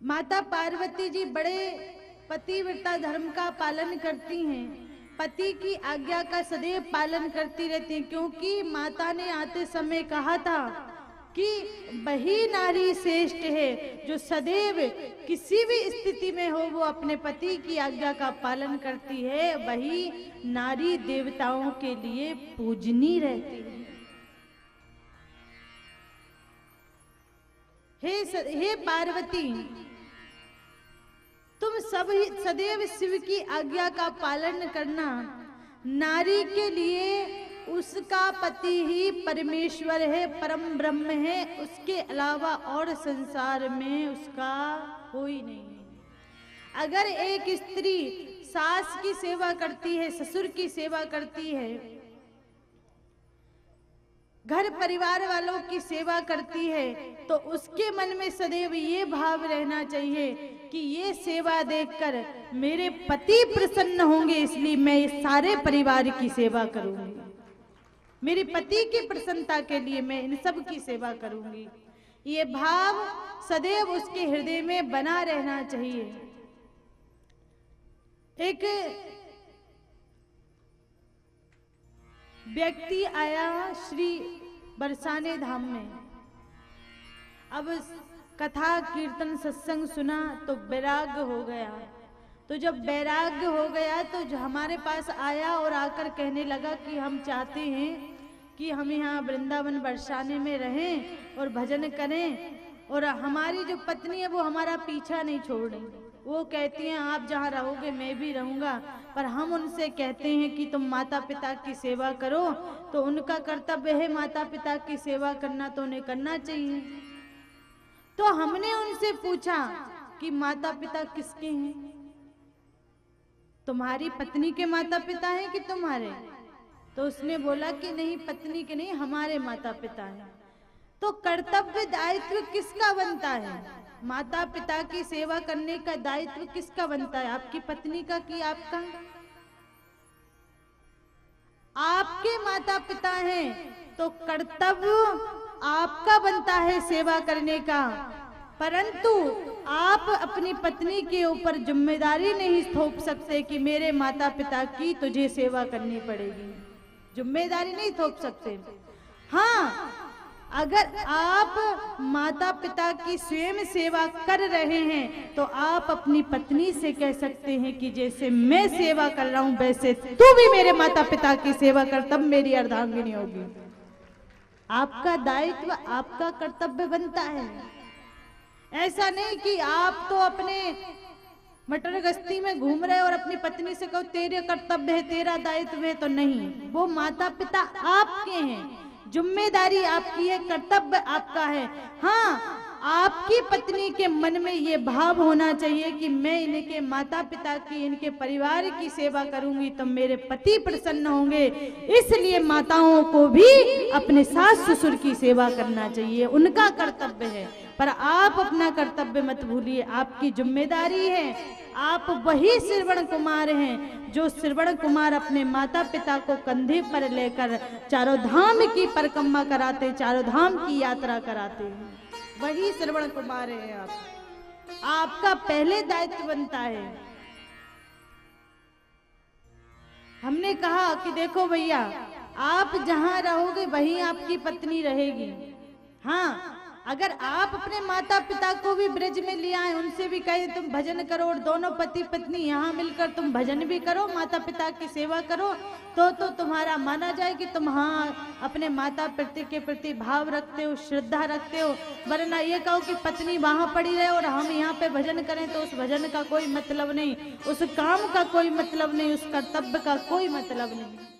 माता पार्वती जी बड़े पतिव्रता धर्म का पालन करती हैं, पति की आज्ञा का सदैव पालन करती रहती हैं, क्योंकि माता ने आते समय कहा था कि वही नारी श्रेष्ठ है जो सदैव किसी भी स्थिति में हो वो अपने पति की आज्ञा का पालन करती है, वही नारी देवताओं के लिए पूजनीय रहती है। हे पार्वती, तुम सब सदैव शिव की आज्ञा का पालन करना। नारी के लिए उसका पति ही परमेश्वर है, परम ब्रह्म है, उसके अलावा और संसार में उसका कोई नहीं है। अगर एक स्त्री सास की सेवा करती है, ससुर की सेवा करती है, घर परिवार वालों की सेवा करती है, तो उसके मन में सदैव ये भाव रहना चाहिए कि ये सेवा देखकर मेरे पति प्रसन्न होंगे, इसलिए मैं इस सारे परिवार की सेवा करूंगी। मेरे पति की प्रसन्नता के लिए मैं इन सब की सेवा करूंगी। ये भाव सदैव उसके हृदय में बना रहना चाहिए। एक व्यक्ति आया श्री बरसाने धाम में। अब कथा कीर्तन सत्संग सुना तो वैराग्य हो गया। तो जब वैराग्य हो गया तो जो हमारे पास आया और आकर कहने लगा कि हम चाहते हैं कि हम यहाँ वृंदावन बरसाने में रहें और भजन करें, और हमारी जो पत्नी है वो हमारा पीछा नहीं छोड़ रही। वो कहती हैं आप जहाँ रहोगे मैं भी रहूँगा, पर हम उनसे कहते हैं कि तुम माता पिता की सेवा करो, तो उनका कर्तव्य है माता पिता की सेवा करना, तो उन्हें करना चाहिए। तो हमने उनसे पूछा कि माता पिता किसके हैं? तुम्हारी पत्नी के माता पिता हैं कि तुम्हारे? तो उसने बोला कि नहीं, पत्नी के नहीं, हमारे माता पिता हैं। तो कर्तव्य दायित्व किसका बनता है? माता पिता की सेवा करने का दायित्व किसका बनता है? आपकी पत्नी का कि आपका? आपके माता पिता हैं तो कर्तव्य आपका बनता है सेवा करने का, परंतु आप अपनी पत्नी के ऊपर जिम्मेदारी नहीं थोप सकते कि मेरे माता पिता की तुझे सेवा करनी पड़ेगी। जिम्मेदारी नहीं थोप सकते। हाँ, अगर आप माता पिता की स्वयं सेवा कर रहे हैं तो आप अपनी पत्नी से कह सकते हैं कि जैसे मैं सेवा कर रहा हूं वैसे तू भी मेरे माता पिता की सेवा कर, तब मेरी अर्धांगिनी होगी। आपका दायित्व, आपका कर्तव्य बनता है। ऐसा नहीं कि आप तो अपने मटर गश्ती में घूम रहे और अपनी पत्नी से कहो तेरे कर्तव्य है, तेरा दायित्व है, तो नहीं। वो माता पिता आपके हैं, जिम्मेदारी आपकी है, कर्तव्य आपका है। हाँ, आपकी पत्नी के मन में ये भाव होना चाहिए कि मैं इनके माता पिता की, इनके परिवार की सेवा करूंगी तो मेरे पति प्रसन्न होंगे, इसलिए माताओं को भी अपने सास ससुर की सेवा करना चाहिए, उनका कर्तव्य है। पर आप अपना कर्तव्य मत भूलिए, आपकी जिम्मेदारी है। आप वही श्रवण कुमार हैं जो श्रवण कुमार अपने माता पिता को कंधे पर लेकर चारों धाम की परिक्रमा कराते, चारों धाम की यात्रा कराते हैं। वही श्रवण कुमार है आप। आपका पहले दायित्व बनता है। हमने कहा कि देखो भैया, आप जहां रहोगे वहीं आपकी पत्नी रहेगी। हाँ, अगर आप अपने माता पिता को भी ब्रज में ले आए, उनसे भी कहें तुम भजन करो और दोनों पति पत्नी यहाँ मिलकर तुम भजन भी करो, माता पिता की सेवा करो, तो तुम्हारा माना जाए कि तुम हाँ अपने माता पिता के प्रति भाव रखते हो, श्रद्धा रखते हो। वरना ये कहो कि पत्नी वहां पड़ी रहे और हम यहाँ पे भजन करें, तो उस भजन का कोई मतलब नहीं, उस काम का कोई मतलब नहीं, उस कर्तव्य का कोई मतलब नहीं।